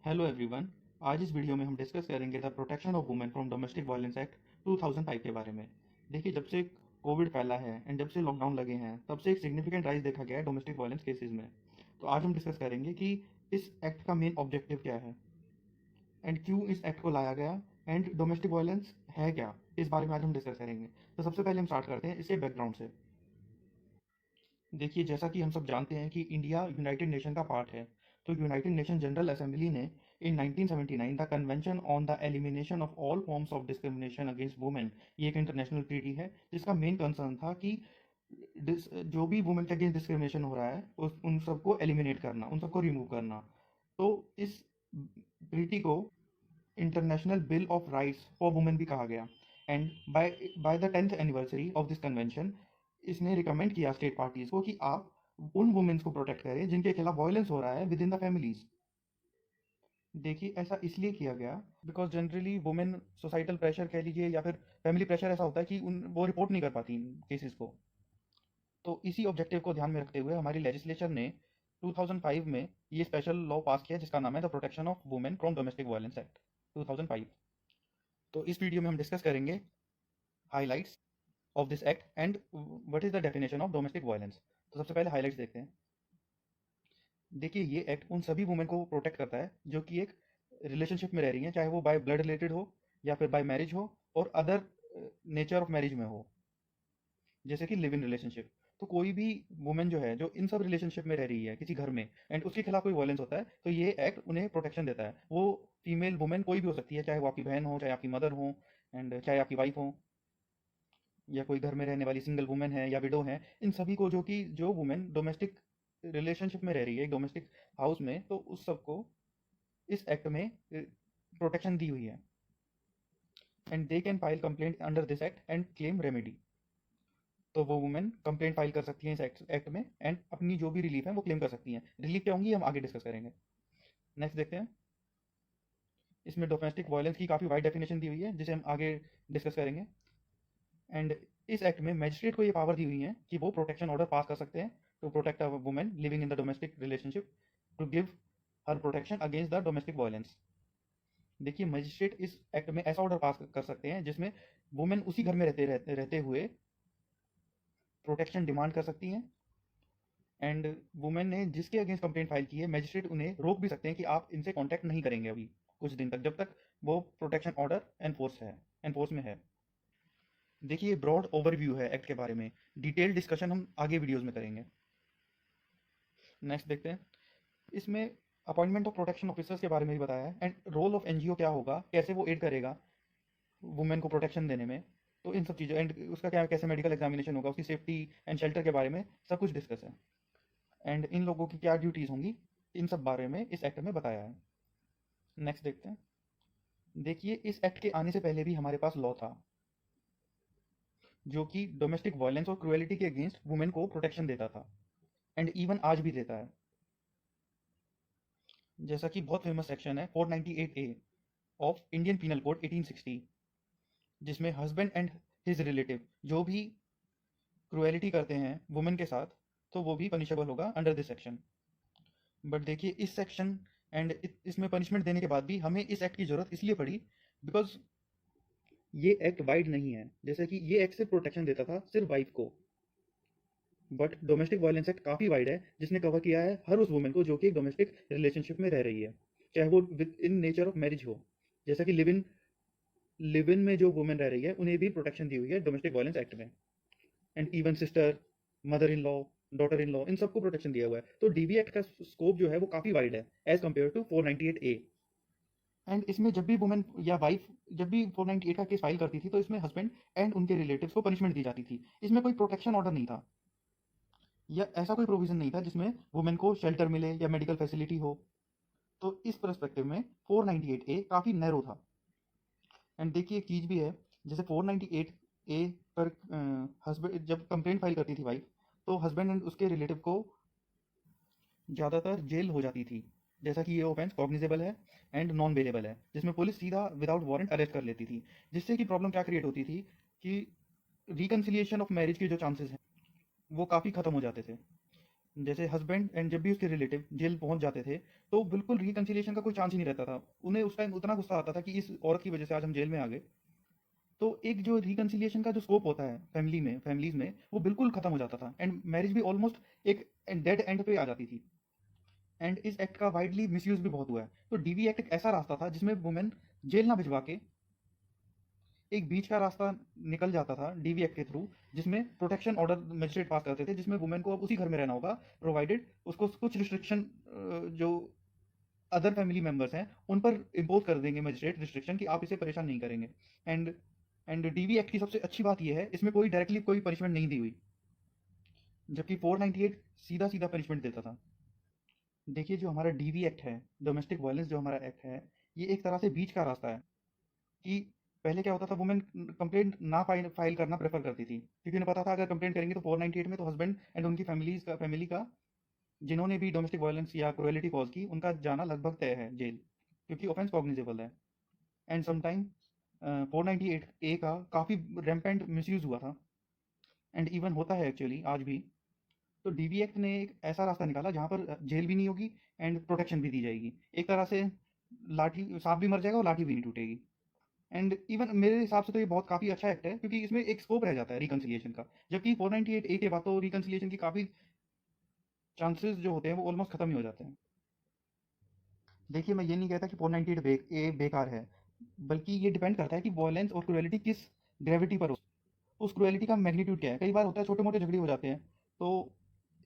Hello everyone. आज इस video में हम डिस्कस करेंगे the protection of women from domestic violence act 2005 के बारे में। देखिए, जब से कोविड फैला है एंड जब से लॉकडाउन लगे हैं तब से एक सिग्निफिकेंट राइज देखा गया है डोमेस्टिक वायलेंस केसेस में। तो आज हम डिस्कस करेंगे कि इस एक्ट का मेन ऑब्जेक्टिव क्या है एंड क्यों इस एक्ट को लाया गया एंड डोमेस्टिक वायलेंस है क्या, इस बारे में आज हम डिस्कस करेंगे। तो सबसे पहले हम स्टार्ट करते हैं इसके बैकग्राउंड से। देखिए, जैसा कि हम सब जानते हैं कि इंडिया यूनाइटेड नेशन का पार्ट है। तो यूनाइटेड नेशन जनरल असेंबली ने इन 1979 the convention on the elimination of all forms of discrimination against women, ये एक इंटरनेशनल ट्रीटी है जिसका मेन कंसर्न था कि जो भी वुमेन के अगेंस्ट डिस्क्रिमिनेशन हो रहा है उन सबको एलिमिनेट करना, उन सबको रिमूव करना। तो इस ट्रीटी को international bill of rights for women भी कहा गया। And by by the 10th anniversary of this convention, इसने रिकमेंड किया स्टेट पार्टीज को कि आप उन वुमेन्स को प्रोटेक्ट करें जिनके खिलाफ वायलेंस हो रहा है विद इन द फैमिलीज। देखिए, ऐसा इसलिए किया गया because generally women societal pressure कह लीजिए या फिर फैमिली प्रेशर ऐसा होता है कि वो रिपोर्ट नहीं कर पाती केसेस को। तो इसी ऑब्जेक्टिव को ध्यान में रखते हुए हमारी लेजिस्लेचर ने 2005 में ये स्पेशल लॉ पास किया जिसका नाम है the protection of women from domestic violence act 2005। तो इस वीडियो में हम डिस्कस करेंगे highlights of this act and what is the definition of domestic violence. तो सबसे पहले हाइलाइट्स देखते हैं। देखिए, ये एक्ट उन सभी वुमेन को प्रोटेक्ट करता है जो कि एक रिलेशनशिप में रह रही हैं, चाहे वो बाय ब्लड रिलेटेड हो या फिर बाय मैरिज हो और अदर नेचर ऑफ मैरिज में हो, जैसे कि लिव इन रिलेशनशिप। तो कोई भी वुमेन जो है जो इन सब रिलेशनशिप में रह रही है किसी घर में एंड उसके खिलाफ कोई वायलेंस होता है तो ये एक्ट उन्हें प्रोटेक्शन देता है। वो फीमेल वुमेन कोई भी हो सकती है, चाहे वो आपकी बहन हो, चाहे आपकी मदर हो एंड चाहे आपकी वाइफ हो, या कोई घर में रहने वाली सिंगल वुमेन है या विडो है। इन सभी को जो वुमेन डोमेस्टिक रिलेशनशिप में रह रही है एक डोमेस्टिक हाउस में, तो उस सबको इस एक्ट में प्रोटेक्शन दी हुई है। And they can file complaint under this act and claim remedy. तो वो वुमेन कंप्लेंट फाइल कर सकती हैं इस एक्ट में एंड अपनी जो भी रिलीफ है वो क्लेम कर सकती हैं। रिलीफ क्या होंगी हम आगे डिस्कस करेंगे। नेक्स्ट देखते हैं। इसमें डोमेस्टिक वायलेंस की काफ़ी वाइड डेफिनेशन दी हुई है जिसे हम आगे डिस्कस करेंगे। एंड इस एक्ट में मजिस्ट्रेट को ये पावर दी हुई है कि वो प्रोटेक्शन ऑर्डर पास कर सकते हैं to protect a women living in the domestic relationship, to give her protection against the domestic violence. देखिए, मजिस्ट्रेट इस एक्ट में ऐसा ऑर्डर पास कर सकते हैं जिसमें वुमेन उसी घर में रहते हुए प्रोटेक्शन डिमांड कर सकती हैं। एंड वुमेन ने जिसके अगेंस्ट कंप्लेंट फाइल की है, मजिस्ट्रेट उन्हें रोक भी सकते हैं कि आप इनसे कांटेक्ट नहीं करेंगे अभी कुछ दिन तक, जब तक वो प्रोटेक्शन ऑर्डर एनफोर्स में है। देखिए, ब्रॉड ओवरव्यू है एक्ट के बारे में, डिटेल डिस्कशन हम आगे वीडियोस में करेंगे। नेक्स्ट देखते हैं। इसमें अपॉइंटमेंट ऑफ प्रोटेक्शन ऑफिसर्स के बारे में भी बताया है एंड रोल ऑफ एनजीओ क्या होगा, कैसे वो एड करेगा वुमेन को प्रोटेक्शन देने में। तो इन सब चीज़ों एंड उसका क्या कैसे मेडिकल एग्जामिनेशन होगा, उसकी सेफ्टी एंड शेल्टर के बारे में सब कुछ डिस्कस है। एंड इन लोगों की क्या ड्यूटीज़ होंगी, इन सब बारे में इस एक्ट में बताया है। नेक्स्ट देखते हैं। देखिए, इस एक्ट के आने से पहले भी हमारे पास लॉ था जो कि डोमेस्टिक वायलेंस और क्रुएलिटी के अगेंस्ट वुमेन को प्रोटेक्शन देता था एंड इवन आज भी देता है। जैसा कि बहुत फेमस सेक्शन है 498A of Indian penal code 1860, जिसमें हस्बैंड एंड हिज रिलेटिव जो भी क्रुएलिटी करते हैं वुमेन के साथ तो वो भी पनिशेबल होगा अंडर दिस सेक्शन। बट देखिए, इस सेक्शन एंड इसमें पनिशमेंट देने के बाद भी हमें इस एक्ट की जरूरत इसलिए पड़ी बिकॉज ये एक्ट वाइड नहीं है। जैसे कि ये एक्ट सिर्फ प्रोटेक्शन देता था सिर्फ वाइफ को, बट डोमेस्टिक वायलेंस एक्ट काफ़ी वाइड है जिसने कवर किया है हर उस वुमेन को जो कि एक डोमेस्टिक रिलेशनशिप में रह रही है, चाहे वो with in nature of marriage हो। जैसा कि लिव इन में जो वुमेन रह रही है उन्हें भी प्रोटेक्शन दी हुई है डोमेस्टिक वायलेंस एक्ट में। And even sister, mother in law, daughter in law, इन सबको प्रोटेक्शन दिया हुआ है। तो डीबी एक्ट का स्कोप जो है वो काफ़ी वाइड है as compare to 498A। And इसमें जब भी वुमेन या वाइफ जब भी 498 का केस फाइल करती थी तो इसमें हस्बैंड एंड उनके रिलेटिव्स को पनिशमेंट दी जाती थी। इसमें कोई प्रोटेक्शन ऑर्डर नहीं था या ऐसा कोई प्रोविजन नहीं था जिसमें वुमेन को शेल्टर मिले या मेडिकल फैसिलिटी हो। तो इस परस्पेक्टिव में 498A काफ़ी नैरो था। एंड देखिए, एक चीज़ भी है, जैसे 498A पर हस्बैंड जब कंप्लेंट फाइल करती थी वाइफ, तो हस्बैंड एंड उसके रिलेटिव को ज़्यादातर जेल हो जाती थी। जैसा कि ये ऑफेंस कॉग्निजेबल है एंड नॉन बेलेबल है, जिसमें पुलिस सीधा विदाउट वारंट अरेस्ट कर लेती थी। जिससे कि प्रॉब्लम क्या क्रिएट होती थी कि रिकन्सिलिएशन ऑफ मैरिज के जो चांसेस हैं वो काफ़ी ख़त्म हो जाते थे। जैसे हस्बैंड एंड जब भी उसके रिलेटिव जेल पहुंच जाते थे, तो बिल्कुल रिकंसिलिएशन का कोई चांस ही नहीं रहता था। उन्हें उस टाइम उतना गुस्सा आता था कि इस औरत की वजह से आज हम जेल में आ गए। तो एक जो रिकंसिलिएशन का जो स्कोप होता है फैमिलीज में, वो बिल्कुल खत्म हो जाता था एंड मैरिज भी ऑलमोस्ट एक डेड एंड पे आ जाती थी। एंड इस एक्ट का वाइडली मिसयूज भी बहुत हुआ है। तो डीवी एक्ट एक ऐसा रास्ता था जिसमें वुमेन जेल ना भिजवा के एक बीच का रास्ता निकल जाता था डीवी एक्ट के थ्रू, जिसमें प्रोटेक्शन ऑर्डर मजिस्ट्रेट पास करते थे, जिसमें वुमेन को अब उसी घर में रहना होगा, प्रोवाइडेड उसको कुछ रिस्ट्रिक्शन जो अदर फैमिली मेंबर्स हैं उन पर इम्पोज कर देंगे मजिस्ट्रेट रिस्ट्रिक्शन कि आप इसे परेशान नहीं करेंगे। एंड डीवी एक्ट की सबसे अच्छी बात यह है, इसमें कोई डायरेक्टली कोई पनिशमेंट नहीं दी हुई, जबकि 498 सीधा सीधा पनिशमेंट देता था। देखिए जो हमारा डीवी एक्ट है, डोमेस्टिक वायलेंस जो हमारा एक्ट है, ये एक तरह से बीच का रास्ता है कि पहले क्या होता था, वुमेन कंप्लेंट ना फाइल करना प्रेफर करती थी, क्योंकि उन्हें पता था अगर कंप्लेंट करेंगे तो 498 में तो हस्बैंड एंड उनकी फैमिली का जिन्होंने भी डोमेस्टिक वायलेंस या क्रुएलिटी कॉज की, उनका जाना लगभग तय है जेल, क्योंकि ऑफेंस कॉग्निजेबल है। एंड समटाइम 498 ए का काफ़ी रैम्पेंट मिसयूज हुआ था, एंड इवन होता है एक्चुअली आज भी। तो डीवी एक्ट ने एक ऐसा रास्ता निकाला जहाँ पर जेल भी नहीं होगी एंड प्रोटेक्शन भी दी जाएगी। एक तरह से लाठी सांप भी मर जाएगा और लाठी भी नहीं टूटेगी। एंड इवन मेरे हिसाब से तो ये बहुत काफ़ी अच्छा एक्ट है, क्योंकि इसमें एक स्कोप रह जाता है रिकंसिलिएशन का, जबकि 498 ए के बाद तो रिकंसिलिएशन की काफ़ी चांसेस जो होते हैं वो ऑलमोस्ट खत्म ही हो जाते हैं। देखिए मैं ये नहीं कहता कि 498 ए बेकार है, बल्कि ये डिपेंड करता है कि वॉयलेंस और क्रुएलिटी किस ग्रेविटी पर हो, उस क्रुएलिटी का मैग्नीट्यूड क्या है। कई बार होता है छोटे मोटे झगड़े हो जाते हैं, तो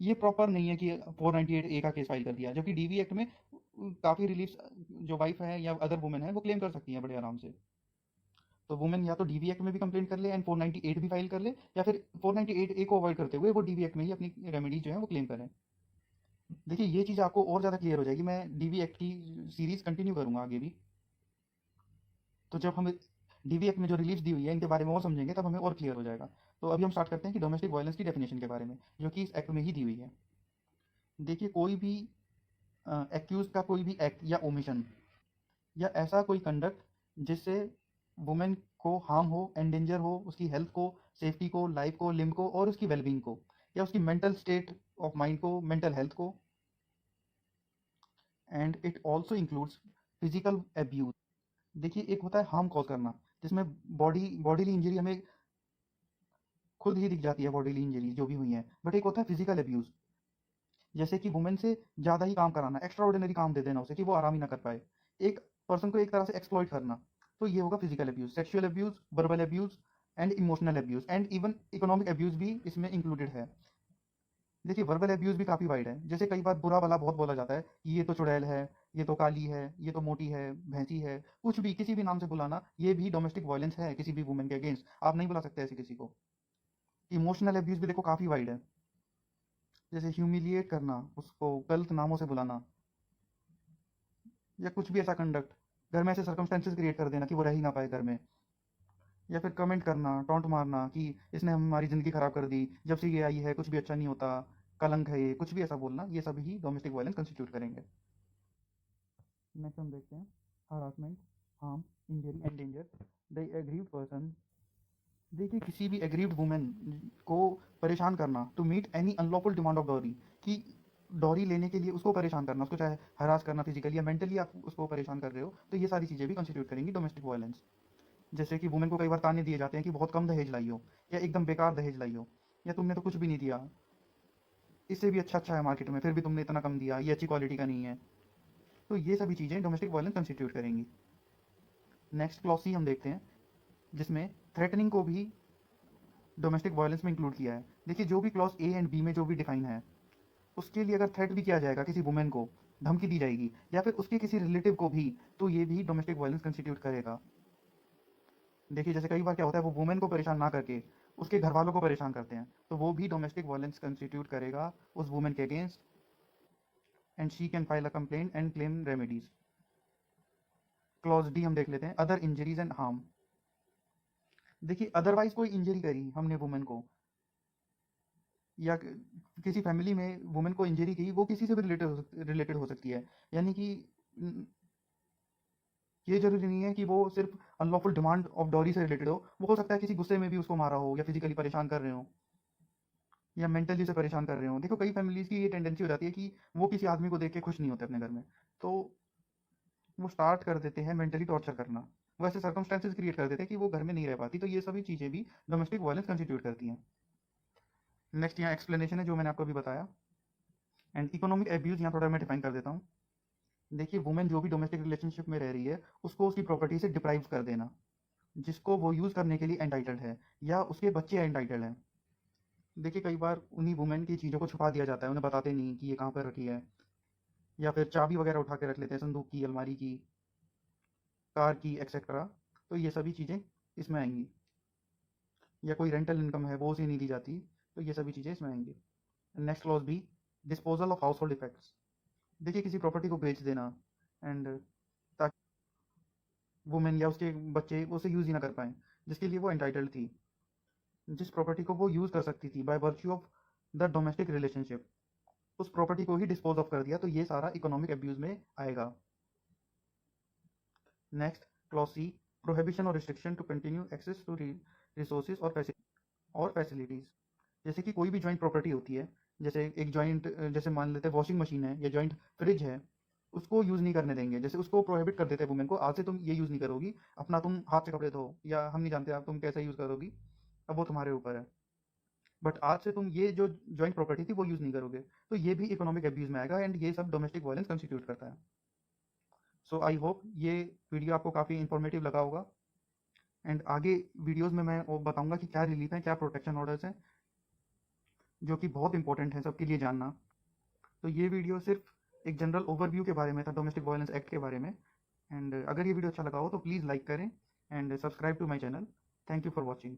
ये प्रॉपर नहीं है कि 498 ए का केस फाइल कर दिया, जबकि डीवी एक्ट में काफ़ी रिलीफ जो वाइफ है या अदर वुमेन है वो क्लेम कर सकती हैं बड़े आराम से। तो वुमेन या तो डीवी एक्ट में भी कंप्लेंट कर ले एंड 498 भी फाइल कर ले, या फिर 498 ए को अवॉइड करते हुए वो डीवी एक्ट में ही अपनी रेमेडी जो है वो क्लेम करें। देखिए ये चीज़ आपको और ज़्यादा क्लियर हो जाएगी, मैं डीवी एक्ट की सीरीज़ कंटिन्यू करूँगा आगे भी। तो जब हम डीवी एक्ट में जो रिलीफ दी हुई है इनके बारे में और समझेंगे तब हमें और क्लियर हो जाएगा। तो अभी हम स्टार्ट करते हैं कि डोमेस्टिक वायलेंस की डेफिनेशन के बारे में, जो कि इस एक्ट में ही दी हुई है। देखिए कोई भी एक्यूज का कोई भी एक्ट या ओमिशन या ऐसा कोई कंडक्ट जिससे वुमेन को हार्म हो, एंडेंजर हो उसकी हेल्थ को, सेफ्टी को, लाइफ को, लिम को और उसकी वेलबींग को, या उसकी मेंटल स्टेट ऑफ माइंड को, मेंटल हेल्थ को। And it also includes physical abuse. देखिए एक होता है हार्म कॉज करना, जिसमें बॉडीली इंजरी हमें खुद ही दिख जाती है, बॉडीली इंजरी जो भी हुई है। बट एक होता है फिजिकल एब्यूज, जैसे कि वुमेन से ज़्यादा ही काम कराना, एक्स्ट्रा ऑर्डिनरी काम दे देना उसे कि वो आराम ही ना कर पाए, एक पर्सन को एक तरह से एक्सप्लॉइट करना। तो ये होगा physical abuse, sexual abuse, verbal abuse and emotional abuse, and even economic abuse भी इसमें इंक्लूडेड है। देखिए वर्बल एब्यूज भी काफ़ी वाइड है, जैसे कई बार बुरा भला बहुत बोला जाता है कि ये तो चुड़ैल है, ये तो काली है, ये तो मोटी है, भैंसी है, कुछ भी किसी भी नाम से बुलाना ये भी डोमेस्टिक वायलेंस है किसी भी वुमेन के अगेंस्ट। आप नहीं बुला सकते ऐसे किसी को। इमोशनल एब्यूज भी देखो काफ़ी वाइड है, जैसे ह्यूमिलिएट करना, उसको गलत नामों से बुलाना, या कुछ भी ऐसा कंडक्ट घर में ऐसे सर्कमस्टेंसेस क्रिएट कर देना कि वो रह ही ना पाए घर में, या फिर कमेंट करना, टॉन्ट मारना कि इसने हमारी ज़िंदगी ख़राब कर दी, जब से ये आई है कुछ भी अच्छा नहीं होता, कलंक है ये, कुछ भी ऐसा बोलना, ये सब ही डोमेस्टिक वायलेंस कंस्टिट्यूट करेंगे। नेक्स्ट हम देखते हैं harassment, harm, injury and danger the aggrieved person. देखिए किसी भी एग्रीव्ड वुमेन को परेशान करना to meet any unlawful demand of dowry, कि डॉरी लेने के लिए उसको परेशान करना, उसको चाहे हरास करना फिजिकली या मेंटली आप उसको परेशान कर रहे हो, तो ये सारी चीज़ें भी कंस्टिट्यूट करेंगी डोमेस्टिक वायलेंस। जैसे कि वुमेन को कई बार ताने दिए जाते हैं कि बहुत कम दहेज लाई हो, या एकदम बेकार दहेज लाई हो, या तुमने तो कुछ भी नहीं दिया, इससे भी अच्छा अच्छा है मार्केट में फिर भी तुमने इतना कम दिया, ये अच्छी क्वालिटी का नहीं है। तो ये सभी चीज़ें डोमेस्टिक वायलेंस कंस्टिट्यूट करेंगी। नेक्स्ट क्लॉज सी हम देखते हैं, जिसमें थ्रेटनिंग को भी डोमेस्टिक वायलेंस में इंक्लूड किया है। देखिए जो भी क्लॉज ए एंड बी में जो भी डिफाइन है, उसके लिए अगर थ्रेट भी किया जाएगा, किसी वुमेन को धमकी दी जाएगी या फिर उसके किसी रिलेटिव को भी, तो ये भी डोमेस्टिक वायलेंस कंस्टिट्यूट करेगा। देखिए जैसे कई बार क्या होता है, वो वुमेन को परेशान ना करके उसके घर वालों को परेशान करते हैं, तो वो भी डोमेस्टिक वायलेंस कंस्टिट्यूट करेगा उस वुमेन के against, and she can file a complaint and claim remedies. Clause D हम देख लेते हैं, अदर इंजरीज एंड हार्म। देखिए अदरवाइज कोई इंजरी करी हमने वुमेन को, या किसी फैमिली में वुमेन को इंजरी की, वो किसी से भी रिलेटेड हो सकती है। यानी कि ये जरूरी नहीं है कि वो सिर्फ अनलॉफुल डिमांड ऑफ डॉरी से रिलेटेड हो, वो हो सकता है किसी गुस्से में भी उसको मारा हो या फिजिकली परेशान कर रहे हो, या मेंटली उसे परेशान कर रहे हो। देखो कई फैमिलीज़ की ये टेंडेंसी हो जाती है कि वो किसी आदमी को देख के खुश नहीं होते अपने घर में, तो वो स्टार्ट कर देते हैं मेंटली टॉर्चर करना। वो ऐसे सर्कमस्टेंसेस क्रिएट कर देते हैं कि वो घर में नहीं रह पाती, तो ये सभी चीज़ें भी डोमेस्टिक वायलेंस कंस्टिट्यूट करती हैं। नेक्स्ट यहाँ एक्सप्लेनेशन है जो मैंने आपको अभी बताया। एंड इकोनॉमिक एब्यूज़ यहाँ थोड़ा मैं डिफाइन कर देता हूँ। देखिए वुमेन जो भी डोमेस्टिक रिलेशनशिप में रह रही है उसको उसकी प्रॉपर्टी से डिप्राइव कर देना, जिसको वो यूज़ करने के लिए एंटाइटल्ड है, या उसके बच्चे एंटाइटल्ड हैं। देखिए कई बार उन्हीं वुमेन की चीज़ों को छुपा दिया जाता है, उन्हें बताते नहीं कि ये कहाँ पर रखी है, या फिर चाबी वगैरह उठा के रख लेते हैं संदूक की, अलमारी की, कार की, एक्सेट्रा। तो ये सभी चीज़ें इसमें आएंगी। या कोई रेंटल इनकम है वो उसे नहीं दी जाती, तो ये सभी चीज़ें इसमें आएंगी। Next clause B, disposal of household effects. देखिए किसी प्रॉपर्टी को बेच देना, एंड ताकि वुमेन या उसके बच्चे उसे यूज़ ही ना कर पाएँ, जिसके लिए वो एंटाइटल्ड थी, जिस प्रॉपर्टी को वो यूज़ कर सकती थी by virtue of the domestic relationship, उस प्रॉपर्टी को ही डिस्पोज ऑफ कर दिया, तो ये सारा इकोनॉमिक अब्यूज़ में आएगा। नेक्स्ट क्लॉज सी, प्रोहिबिशन और restriction to continue access to resources और फैसिलिटीज़। जैसे कि कोई भी जॉइंट प्रॉपर्टी होती है, जैसे एक जॉइंट, जैसे मान लेते हैं वॉशिंग मशीन है या जॉइंट फ्रिज है, उसको यूज़ नहीं करने देंगे। जैसे उसको प्रोहिबिट कर देते हैं वुमेन को, आज से तुम ये यूज़ नहीं करोगी, अपना तुम हाथ से कपड़े धो, या हम नहीं जानते आप तुम कैसे यूज़ करोगी, अब वो तुम्हारे ऊपर है। बट आज से तुम ये जो जॉइंट प्रॉपर्टी थी वो यूज़ नहीं करोगे, तो ये भी इकोनॉमिक अब्यूज़ में आएगा, एंड ये सब डोमेस्टिक वायलेंस कंस्टिट्यूट करता है। सो आई होप ये वीडियो आपको काफ़ी इन्फॉर्मेटिव लगा होगा, एंड आगे वीडियोज़ में मैं वो बताऊँगा कि क्या रिलीफ है, क्या प्रोटेक्शन ऑर्डर्स हैं, जो कि बहुत इंपॉर्टेंट है सबके लिए जानना। तो ये वीडियो सिर्फ एक जनरल ओवरव्यू के बारे में था, डोमेस्टिक वायलेंस एक्ट के बारे में। एंड अगर ये वीडियो अच्छा लगा हो तो प्लीज़ लाइक करें and subscribe to my channel. Thank you for watching.